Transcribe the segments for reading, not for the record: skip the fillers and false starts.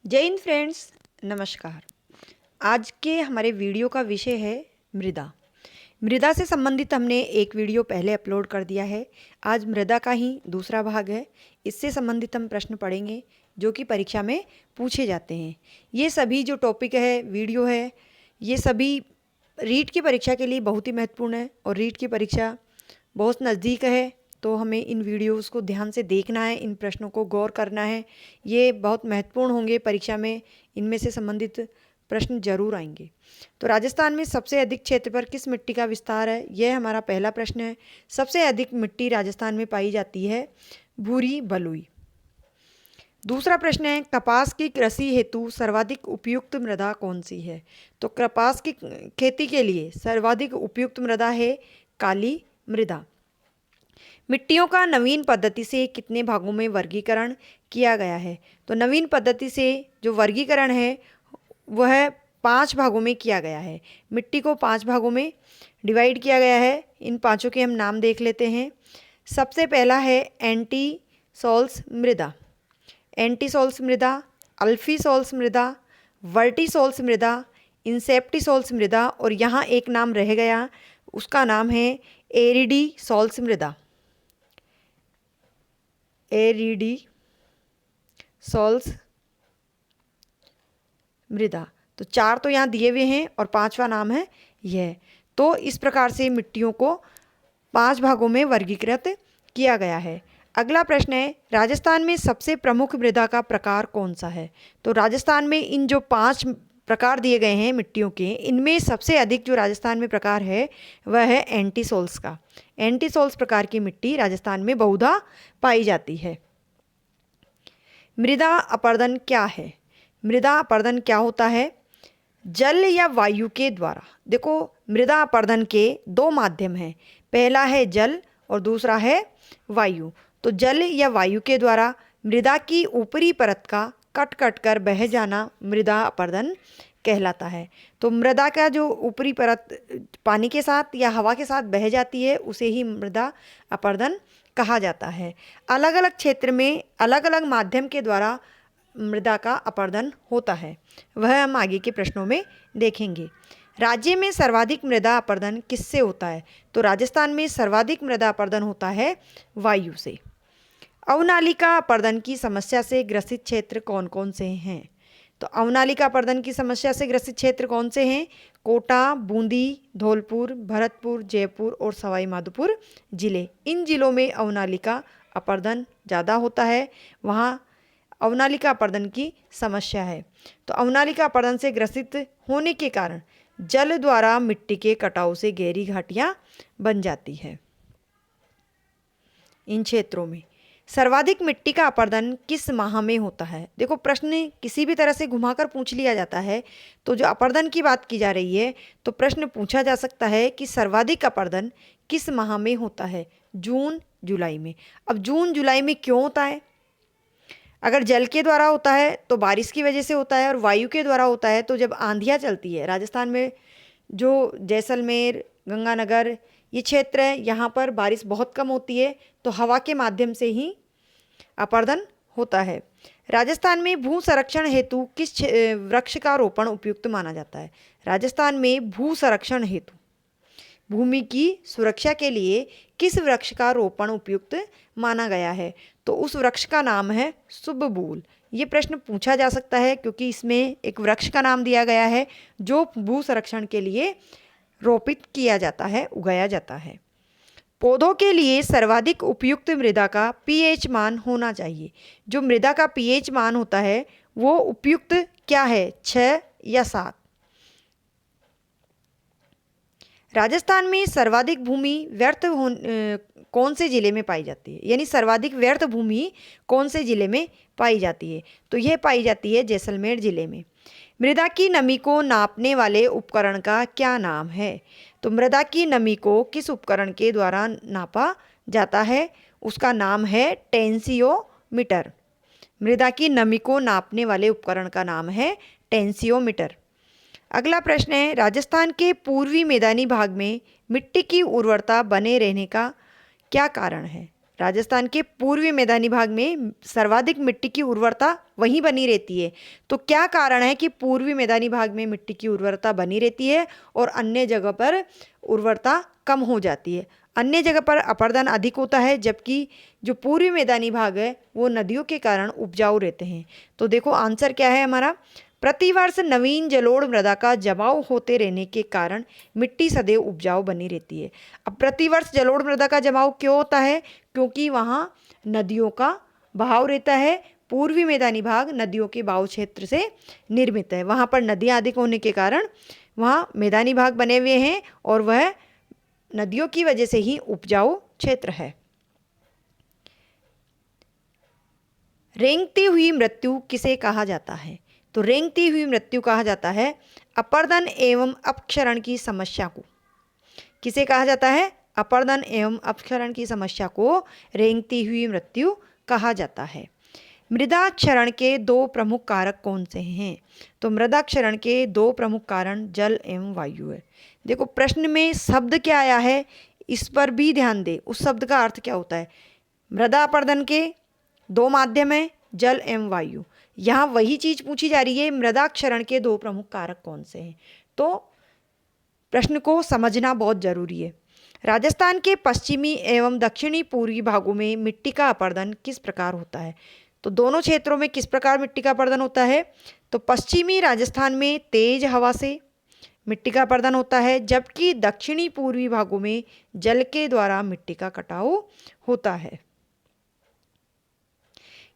जय हिंद फ्रेंड्स, नमस्कार। आज के हमारे वीडियो का विषय है मृदा। मृदा से संबंधित हमने एक वीडियो पहले अपलोड कर दिया है। आज मृदा का ही दूसरा भाग है। इससे संबंधित हम प्रश्न पढ़ेंगे जो कि परीक्षा में पूछे जाते हैं। ये सभी जो टॉपिक है, वीडियो है, ये सभी रीट की परीक्षा के लिए बहुत ही महत्वपूर्ण है और रीट की परीक्षा बहुत नज़दीक है, तो हमें इन वीडियोस को ध्यान से देखना है, इन प्रश्नों को गौर करना है। ये बहुत महत्वपूर्ण होंगे परीक्षा में, इनमें से संबंधित प्रश्न जरूर आएंगे। तो राजस्थान में सबसे अधिक क्षेत्र पर किस मिट्टी का विस्तार है, यह हमारा पहला प्रश्न है। सबसे अधिक मिट्टी राजस्थान में पाई जाती है भूरी बलुई। दूसरा प्रश्न है, कपास की कृषि हेतु सर्वाधिक उपयुक्त मृदा कौन सी है? तो कपास की खेती के लिए सर्वाधिक उपयुक्त मृदा है काली मृदा। मिट्टियों का नवीन पद्धति से कितने भागों में वर्गीकरण किया गया है? तो नवीन पद्धति से जो वर्गीकरण है वह 5 भागों में किया गया है। मिट्टी को 5 भागों में डिवाइड किया गया है। इन पांचों के हम नाम देख लेते हैं। सबसे पहला है एंटीसोल्स मृदा, एंटीसोल्स मृदा, अल्फीसोल्स मृदा, वर्टिसोल्स मृदा, इंसेप्टिसोल्स मृदा, और यहाँ एक नाम रह गया, उसका नाम है एरिडीसोल्स मृदा, एरिडीसोल्स मृदा। तो 4 तो यहाँ दिए हुए हैं और 5वां नाम है यह। तो इस प्रकार से मिट्टियों को 5 भागों में वर्गीकृत किया गया है। अगला प्रश्न है, राजस्थान में सबसे प्रमुख मृदा का प्रकार कौन सा है? तो राजस्थान में इन जो 5 प्रकार दिए गए हैं मिट्टियों के, इनमें सबसे अधिक जो राजस्थान में प्रकार है वह है एंटीसोल्स का। एंटीसोल्स प्रकार की मिट्टी राजस्थान में बहुधा पाई जाती है। मृदा अपरदन क्या है? मृदा अपरदन क्या होता है? जल या वायु के द्वारा। देखो, मृदा अपरदन के 2 माध्यम हैं, पहला है जल और दूसरा है वायु। तो जल या वायु के द्वारा मृदा की ऊपरी परत का कट कट कर बह जाना मृदा अपरदन कहलाता है। तो मृदा का जो ऊपरी परत पानी के साथ या हवा के साथ बह जाती है उसे ही मृदा अपरदन कहा जाता है। अलग अलग क्षेत्र में अलग अलग माध्यम के द्वारा मृदा का अपरदन होता है, वह हम आगे के प्रश्नों में देखेंगे। राज्य में सर्वाधिक मृदा अपरदन किससे होता है? तो राजस्थान में सर्वाधिक मृदा अपरदन होता है वायु से। अवनालिका अपरदन की समस्या से ग्रसित क्षेत्र कौन कौन से हैं? तो अवनालिका अपरदन की समस्या से ग्रसित क्षेत्र कौन से हैं? कोटा, बूंदी, धौलपुर, भरतपुर, जयपुर और सवाई माधोपुर जिले। इन जिलों में अवनालिका अपरदन ज़्यादा होता है, वहाँ अवनालिका अपरदन की समस्या है। तो अवनालिका अपरदन से ग्रसित होने के कारण जल द्वारा मिट्टी के कटाव से गहरी घाटियाँ बन जाती है। इन क्षेत्रों में सर्वाधिक मिट्टी का अपरदन किस माह में होता है? देखो, प्रश्न किसी भी तरह से घुमाकर पूछ लिया जाता है, तो जो अपरदन की बात की जा रही है तो प्रश्न पूछा जा सकता है कि सर्वाधिक अपरदन किस माह में होता है? जून जुलाई में। अब जून जुलाई में क्यों होता है? अगर जल के द्वारा होता है तो बारिश की वजह से होता है, और वायु के द्वारा होता है तो जब आंधियाँ चलती है। राजस्थान में जो जैसलमेर, गंगानगर ये क्षेत्र है, यहाँ पर बारिश बहुत कम होती है, तो हवा के माध्यम से ही अपरदन होता है। राजस्थान में भू संरक्षण हेतु किस वृक्ष का रोपण उपयुक्त माना जाता है? राजस्थान में भू संरक्षण हेतु, भूमि की सुरक्षा के लिए किस वृक्ष का रोपण उपयुक्त माना गया है? तो उस वृक्ष का नाम है शुभबूल। ये प्रश्न पूछा जा सकता है क्योंकि इसमें एक वृक्ष का नाम दिया गया है जो भू संरक्षण के लिए रोपित किया जाता है, उगाया जाता है। पौधों के लिए सर्वाधिक उपयुक्त मृदा का पीएच मान होना चाहिए। जो मृदा का पीएच मान होता है वो उपयुक्त क्या है, 6 या 7? राजस्थान में सर्वाधिक भूमि व्यर्थ कौन से जिले में पाई जाती है? यानी सर्वाधिक व्यर्थ भूमि कौन से जिले में पाई जाती है? तो यह पाई जाती है जैसलमेर जिले में। मृदा की नमी को नापने वाले उपकरण का क्या नाम है? तो मृदा की नमी को किस उपकरण के द्वारा नापा जाता है? उसका नाम है टेंसियोमीटर। मृदा की नमी को नापने वाले उपकरण का नाम है टेंसियोमीटर। अगला प्रश्न है, राजस्थान के पूर्वी मैदानी भाग में मिट्टी की उर्वरता बने रहने का क्या कारण है? राजस्थान के पूर्वी मैदानी भाग में सर्वाधिक मिट्टी की उर्वरता वहीं बनी रहती है। तो क्या कारण है कि पूर्वी मैदानी भाग में मिट्टी की उर्वरता बनी रहती है और अन्य जगह पर उर्वरता कम हो जाती है? अन्य जगह पर अपर्दन अधिक होता है, जबकि जो पूर्वी मैदानी भाग है वो नदियों के कारण उपजाऊ रहते हैं। तो देखो आंसर क्या है हमारा, प्रतिवर्ष नवीन जलोढ़ मृदा का जमाव होते रहने के कारण मिट्टी सदैव उपजाऊ बनी रहती है। अब प्रतिवर्ष जलोढ़ मृदा का जमाव क्यों होता है? क्योंकि वहाँ नदियों का बहाव रहता है। पूर्वी मैदानी भाग नदियों के बहाव क्षेत्र से निर्मित है, वहाँ पर नदियाँ अधिक होने के कारण वहाँ मैदानी भाग बने हुए हैं और वह नदियों की वजह से ही उपजाऊ क्षेत्र है। रेंगती हुई मृत्यु किसे कहा जाता है? तो रेंगती हुई मृत्यु कहा जाता है अपर्दन एवं अपक्षरण की समस्या को। किसे कहा जाता है? अपर्दन एवं अपक्षरण की समस्या को रेंगती हुई मृत्यु कहा जाता है। मृदा क्षरण के दो प्रमुख कारक कौन से हैं? तो मृदा क्षरण के दो प्रमुख कारण जल एवं वायु है। देखो प्रश्न में शब्द क्या आया है इस पर भी ध्यान दे, उस शब्द का अर्थ क्या होता है। मृदा अपर्दन के दो माध्यम है, जल एवं वायु। यहाँ वही चीज पूछी जा रही है, मृदा क्षरण के दो प्रमुख कारक कौन से हैं। तो प्रश्न को समझना बहुत जरूरी है। राजस्थान के पश्चिमी एवं दक्षिणी पूर्वी भागों में मिट्टी का अपर्दन किस प्रकार होता है? तो दोनों क्षेत्रों में किस प्रकार मिट्टी का अपर्दन होता है? तो पश्चिमी राजस्थान में तेज हवा से मिट्टी का अपर्दन होता है, जबकि दक्षिणी पूर्वी भागों में जल के द्वारा मिट्टी का कटाव होता है।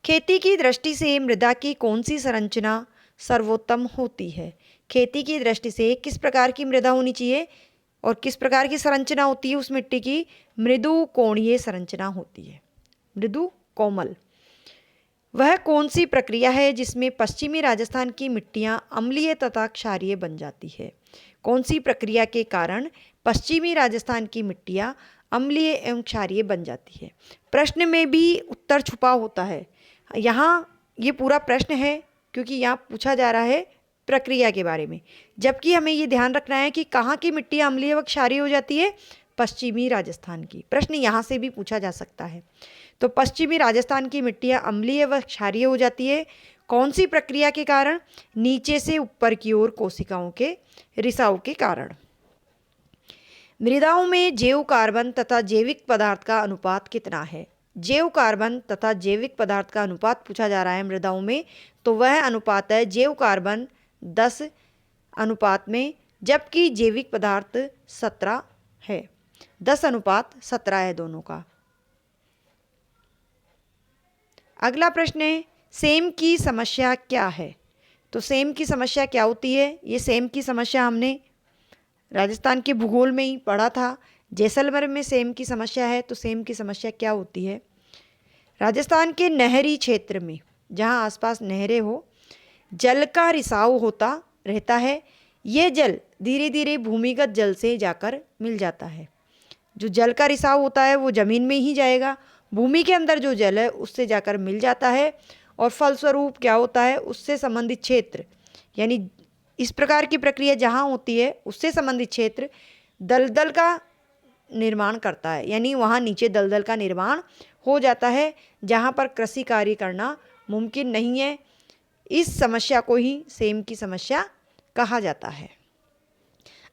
खेती की दृष्टि से मृदा की कौन सी संरचना सर्वोत्तम होती है? खेती की दृष्टि से किस प्रकार की मृदा होनी चाहिए और किस प्रकार की संरचना होती है उस मिट्टी की? मृदु कोणीय संरचना होती है, मृदु कोमल। वह कौन सी प्रक्रिया है जिसमें पश्चिमी राजस्थान की मिट्टियां अम्लीय तथा क्षारीय बन जाती है? कौन सी प्रक्रिया के कारण पश्चिमी राजस्थान की मिट्टियां अम्लीय एवं क्षारीय बन जाती है? प्रश्न में भी उत्तर छुपा होता है। यहाँ ये पूरा प्रश्न है क्योंकि यहाँ पूछा जा रहा है प्रक्रिया के बारे में, जबकि हमें ये ध्यान रखना है कि कहाँ की मिट्टी अम्लीय व क्षारीय हो जाती है? पश्चिमी राजस्थान की। प्रश्न यहाँ से भी पूछा जा सकता है। तो पश्चिमी राजस्थान की मिट्टियाँ अम्लीय व क्षारीय हो जाती है कौन सी प्रक्रिया के कारण? नीचे से ऊपर की ओर कोशिकाओं के रिसाव के कारण। मृदाओं में जैव कार्बन तथा जैविक पदार्थ का अनुपात कितना है? जैव कार्बन तथा जैविक पदार्थ का अनुपात पूछा जा रहा है मृदाओं में, तो वह अनुपात है जैव कार्बन 10 अनुपात में, जबकि जैविक पदार्थ 17 है। 10:17 है दोनों का। अगला प्रश्न है सेम की समस्या क्या है? तो सेम की समस्या क्या होती है? ये सेम की समस्या हमने राजस्थान के भूगोल में ही पढ़ा था। जैसलमेर में सेम की समस्या है। तो सेम की समस्या क्या होती है? राजस्थान के नहरी क्षेत्र में जहाँ आसपास नहरें हो, जल का रिसाव होता रहता है। ये जल धीरे धीरे भूमिगत जल से जाकर मिल जाता है। जो जल का रिसाव होता है वो जमीन में ही जाएगा, भूमि के अंदर जो जल है उससे जाकर मिल जाता है और फलस्वरूप क्या होता है, उससे संबंधित क्षेत्र, यानी इस प्रकार की प्रक्रिया जहाँ होती है उससे संबंधित क्षेत्र दलदल का निर्माण करता है, यानी वहाँ नीचे दलदल का निर्माण हो जाता है जहाँ पर कृषि कार्य करना मुमकिन नहीं है। इस समस्या को ही सेम की समस्या कहा जाता है।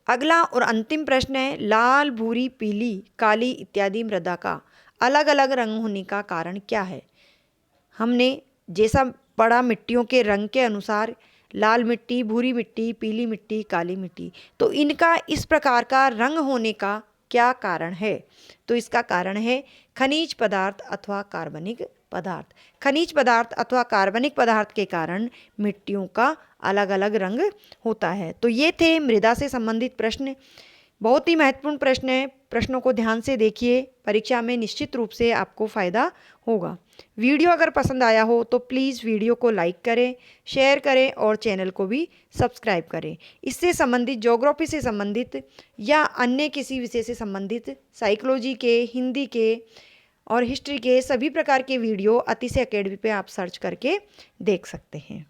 अगला और अंतिम प्रश्न है लाल, भूरी, पीली, काली इत्यादि मृदा का अलग अलग रंग होने का कारण क्या है? हमने जैसा पढ़ा मिट्टियों के रंग के अनुसार, लाल मिट्टी, भूरी मिट्टी, पीली मिट्टी, काली मिट्टी, तो इनका इस प्रकार का रंग होने का क्या कारण है? तो इसका कारण है खनिज पदार्थ अथवा कार्बनिक पदार्थ। खनिज पदार्थ अथवा कार्बनिक पदार्थ के कारण मिट्टियों का अलग अलग रंग होता है। तो ये थे मृदा से संबंधित प्रश्न। बहुत ही महत्वपूर्ण प्रश्न है, प्रश्नों को ध्यान से देखिए, परीक्षा में निश्चित रूप से आपको फ़ायदा होगा। वीडियो अगर पसंद आया हो तो प्लीज़ वीडियो को लाइक करें, शेयर करें और चैनल को भी सब्सक्राइब करें। इससे संबंधित, ज्योग्राफी से संबंधित या अन्य किसी विषय से संबंधित, साइकोलॉजी के, हिंदी के और हिस्ट्री के सभी प्रकार के वीडियो अतिशय अकेडमी पे आप सर्च करके देख सकते हैं।